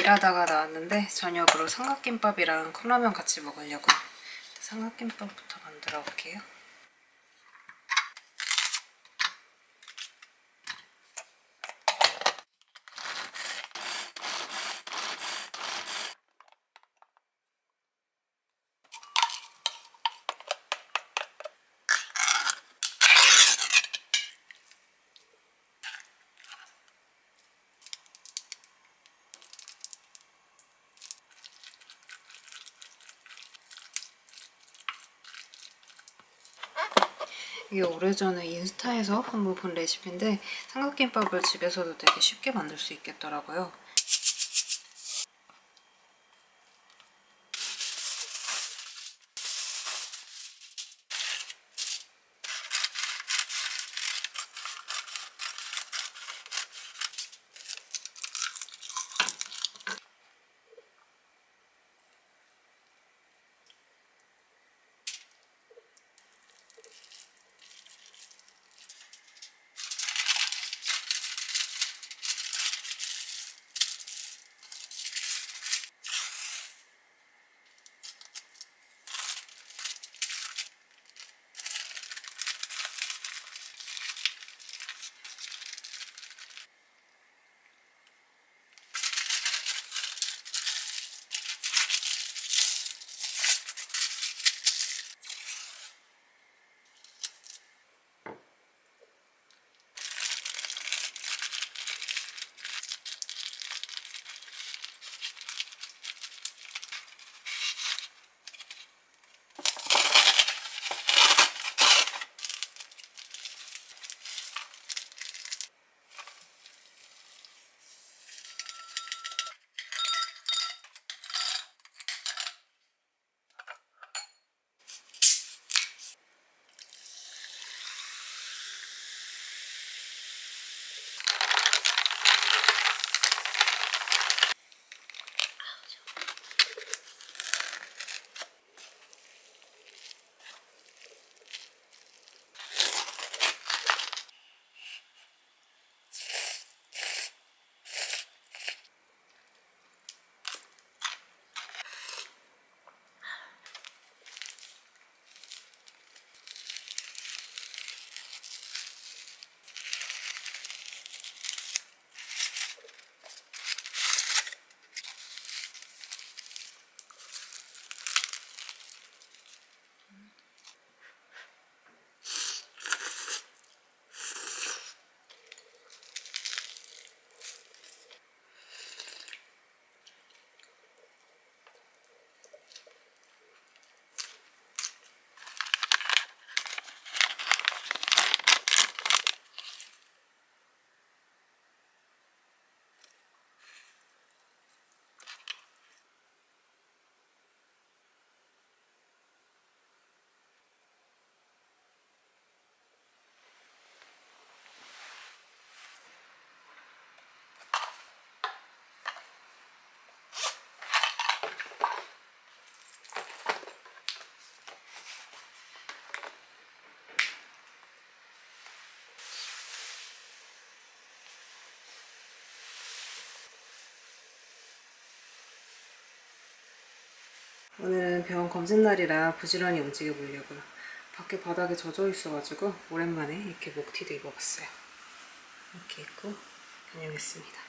일하다가 나왔는데 저녁으로 삼각김밥이랑 컵라면 같이 먹으려고 삼각김밥부터 만들어 볼게요. 이게 오래전에 인스타에서 한번 본 레시피인데 삼각김밥을 집에서도 되게 쉽게 만들 수 있겠더라고요. 오늘은 병원 검진날이라 부지런히 움직여 보려고요. 밖에 바닥에 젖어 있어가지고 오랜만에 이렇게 목티도 입어봤어요. 이렇게 입고 다녀오겠습니다.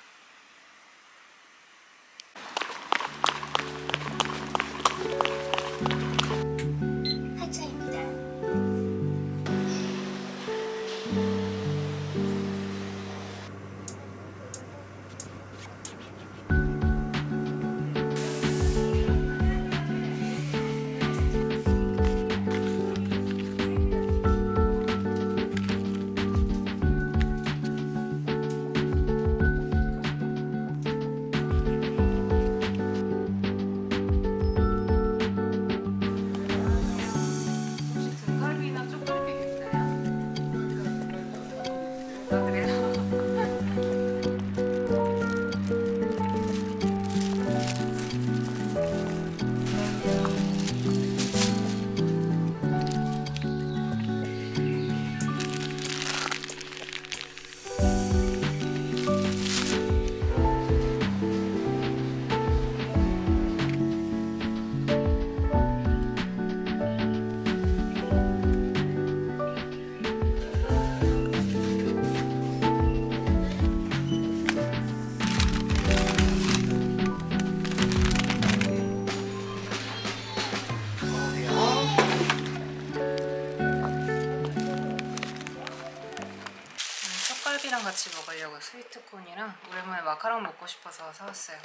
같이 먹으려고 스위트콘이랑 오랜만에 마카롱 먹고 싶어서 사왔어요.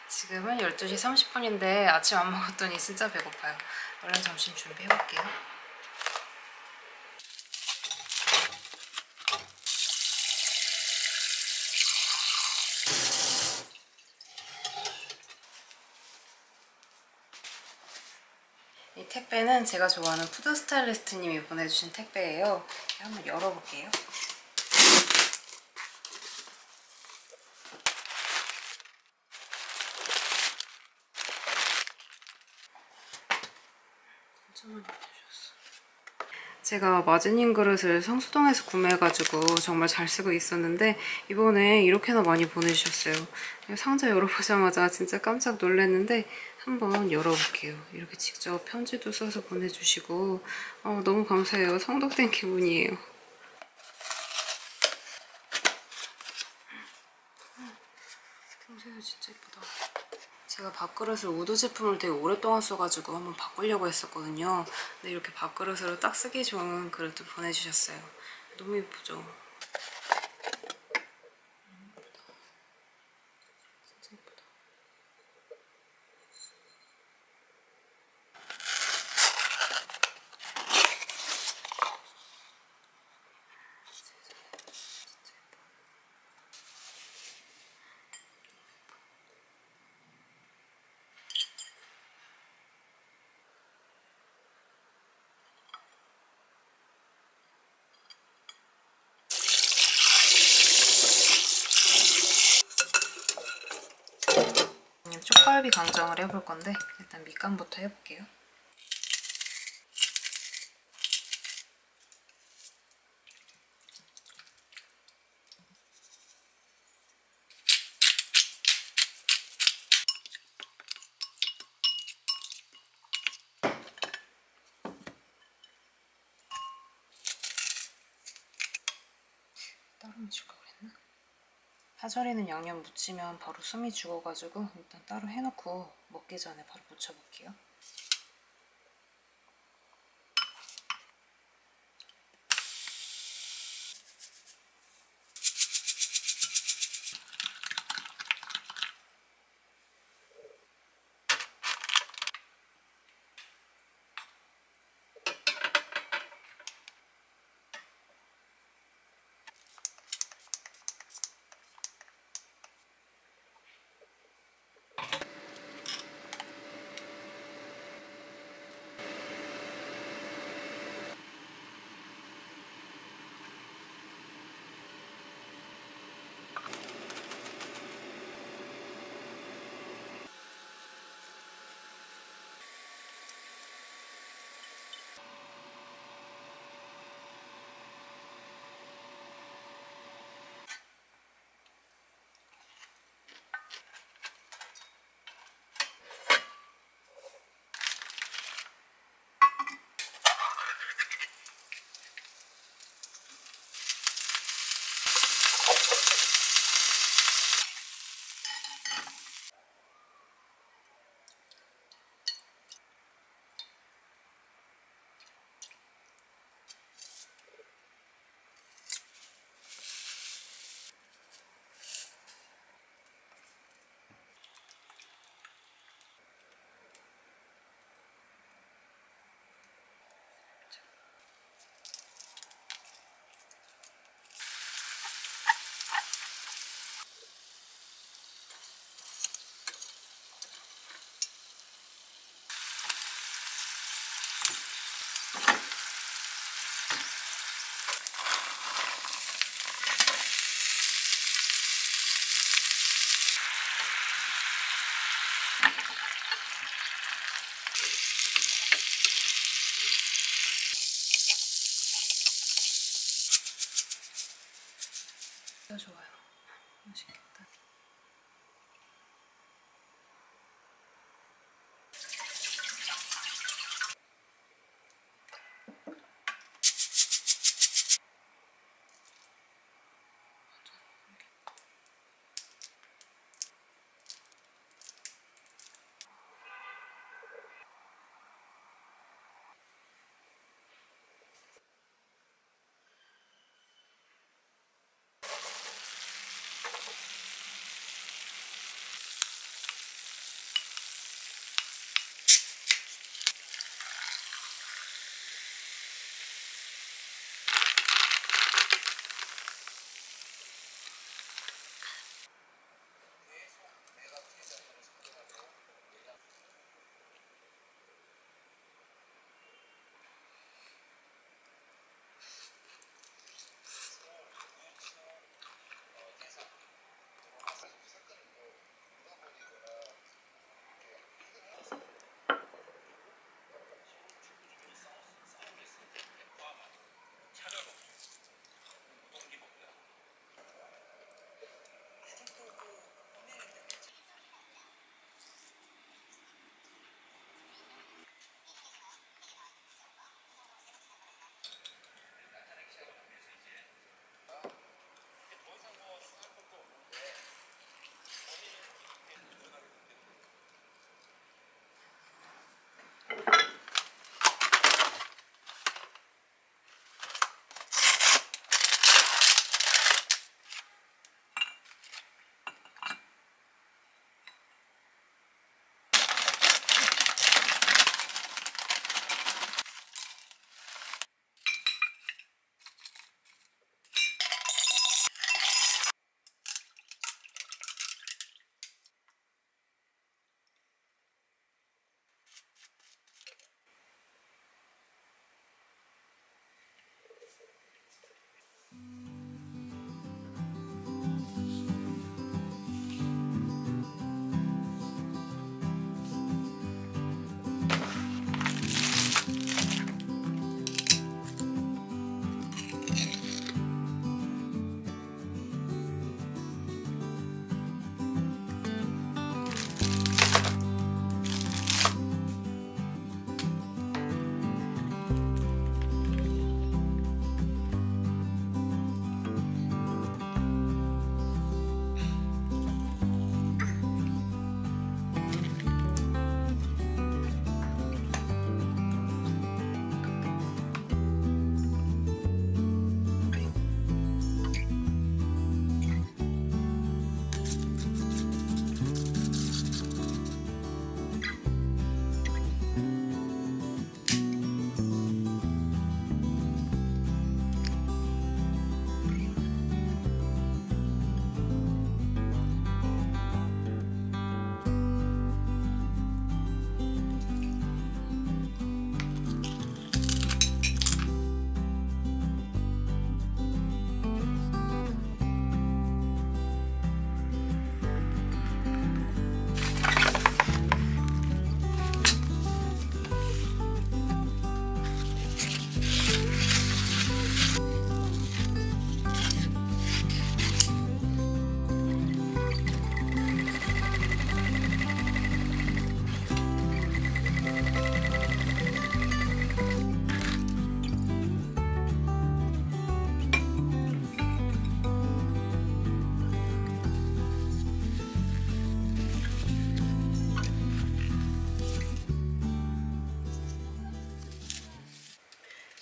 지금은 12시 30분인데 아침 안 먹었더니 진짜 배고파요. 얼른 점심 준비해볼게요. 이 택배는 제가 좋아하는 푸드 스타일리스트님이 보내주신 택배예요. 한번 열어볼게요. 제가 마즈님 그릇을 성수동에서 구매해가지고 정말 잘 쓰고 있었는데 이번에 이렇게나 많이 보내주셨어요. 상자 열어보자마자 진짜 깜짝 놀랐는데 한번 열어볼게요. 이렇게 직접 편지도 써서 보내주시고 너무 감사해요. 성덕된 기분이에요. 생새우 진짜 예쁘다. 제가 밥그릇을 우드 제품을 되게 오랫동안 써가지고 한번 바꾸려고 했었거든요. 근데 이렇게 밥그릇으로 딱 쓰기 좋은 그릇도 보내주셨어요. 너무 예쁘죠? 진짜 예쁘다. 쪽갈비 강정을 해볼 건데 일단 밑간부터 해볼게요. 따로 묻힐 걸 그랬나? 파절이는 양념 묻히면 바로 숨이 죽어가지고 일단 따로 해놓고 먹기 전에 바로 묻혀볼게요.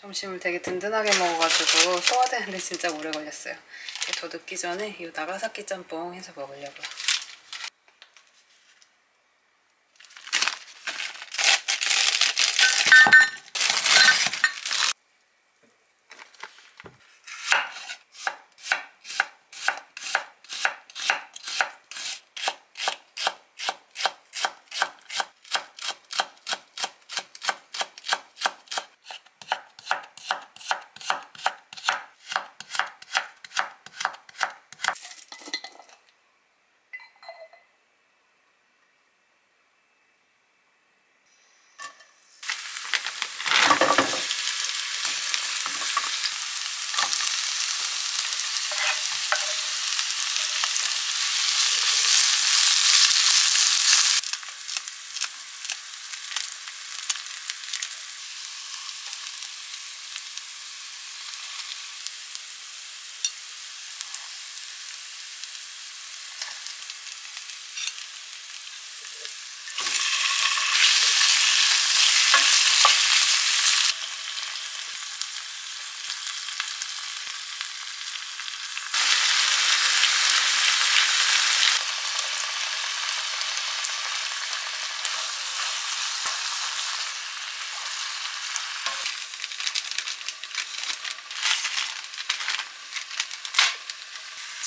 점심을 되게 든든하게 먹어가지고 소화되는데 진짜 오래 걸렸어요. 더 늦기 전에 이 나가사키 짬뽕 해서 먹으려고요.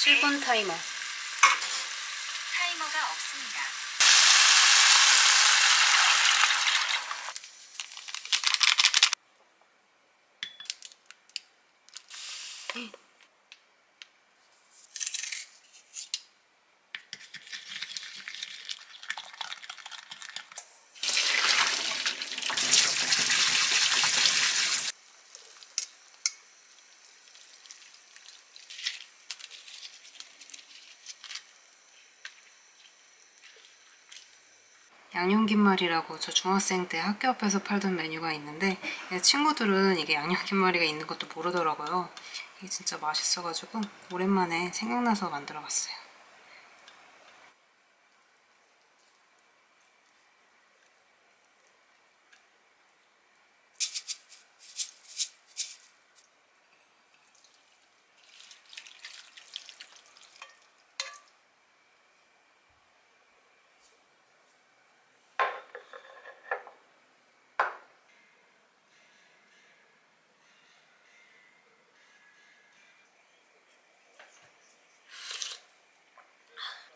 (7분) 타이머. 타이머가 없습니다. 양념김말이라고 저 중학생 때 학교 앞에서 팔던 메뉴가 있는데 친구들은 이게 양념김말이가 있는 것도 모르더라고요. 이게 진짜 맛있어가지고 오랜만에 생각나서 만들어봤어요.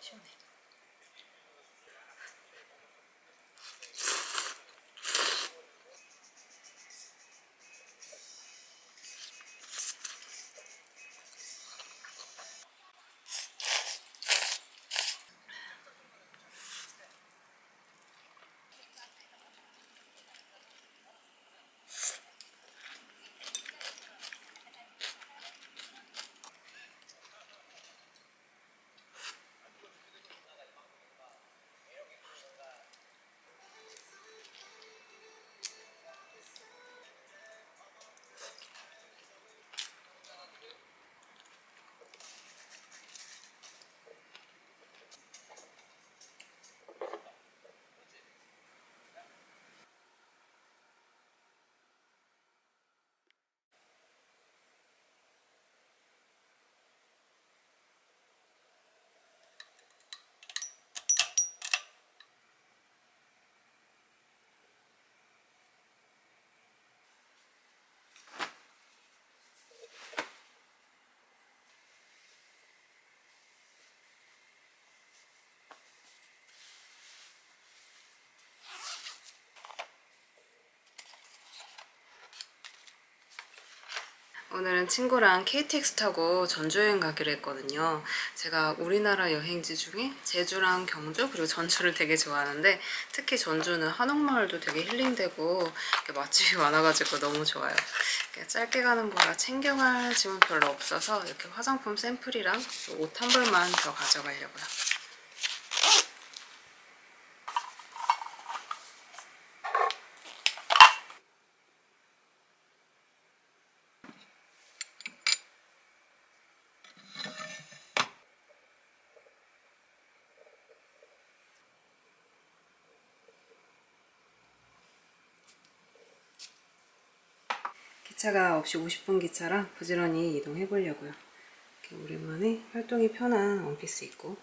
시원해. 오늘은 친구랑 KTX 타고 전주 여행 가기로 했거든요. 제가 우리나라 여행지 중에 제주랑 경주 그리고 전주를 되게 좋아하는데 특히 전주는 한옥마을도 되게 힐링되고 맛집이 많아가지고 너무 좋아요. 짧게 가는 거라 챙겨갈 짐은 별로 없어서 이렇게 화장품 샘플이랑 옷 한 벌만 더 가져가려고요. 기차가 없이 50분 기차라 부지런히 이동해 보려고요. 이렇게 오랜만에 활동이 편한 원피스 입고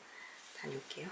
다녀올게요.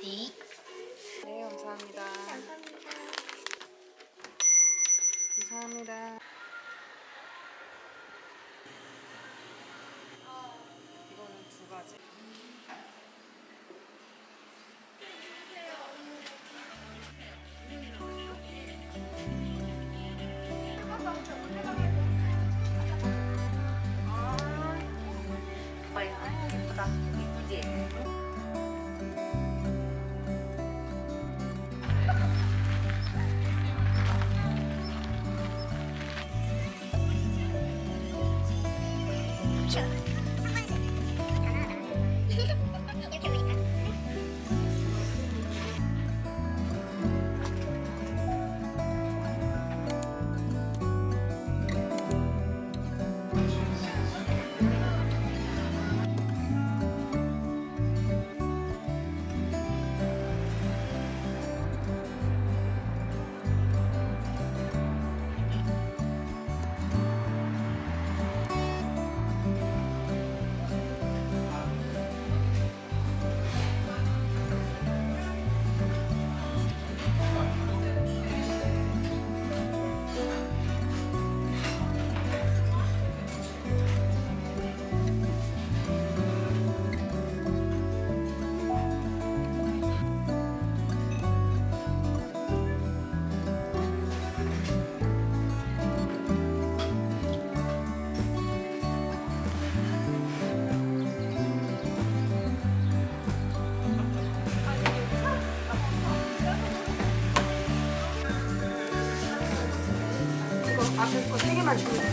네. 네, 감사합니다. 감사합니다. 이거는 2가지. 예쁘다. 예쁘지? 앞에 거 3개만 주세요.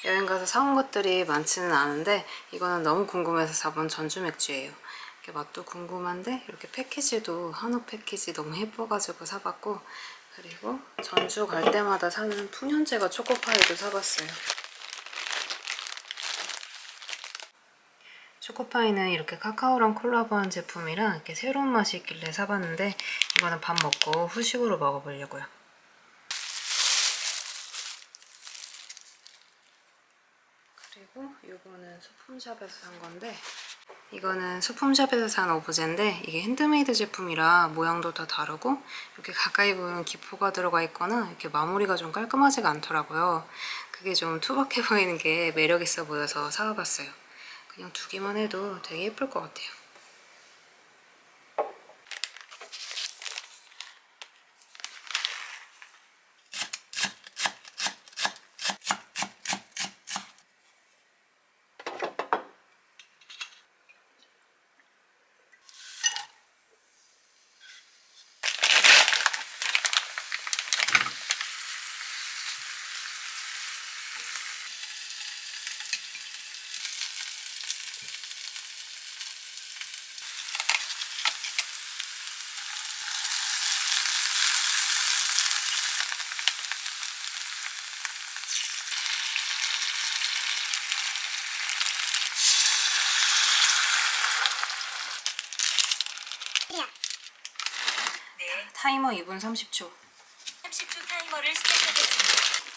여행 가서 사온 것들이 많지는 않은데 이거는 너무 궁금해서 사본 전주 맥주예요. 이렇게 맛도 궁금한데 이렇게 패키지도 한우 패키지 너무 예뻐가지고 사봤고, 그리고 전주 갈 때마다 사는 풍년제과 초코파이도 사봤어요. 초코파이는 이렇게 카카오랑 콜라보한 제품이라 이렇게 새로운 맛이 있길래 사봤는데 이거는 밥 먹고 후식으로 먹어보려고요. 그리고 이거는 소품샵에서 산 건데, 이거는 소품샵에서 산 오브제인데 이게 핸드메이드 제품이라 모양도 다 다르고 이렇게 가까이 보면 기포가 들어가 있거나 이렇게 마무리가 좀 깔끔하지가 않더라고요. 그게 좀 투박해 보이는 게 매력 있어 보여서 사와봤어요. 그냥 두기만 해도 되게 예쁠 것 같아요. 네. 타이머 2분 30초. 30초 타이머를 시작하겠습니다.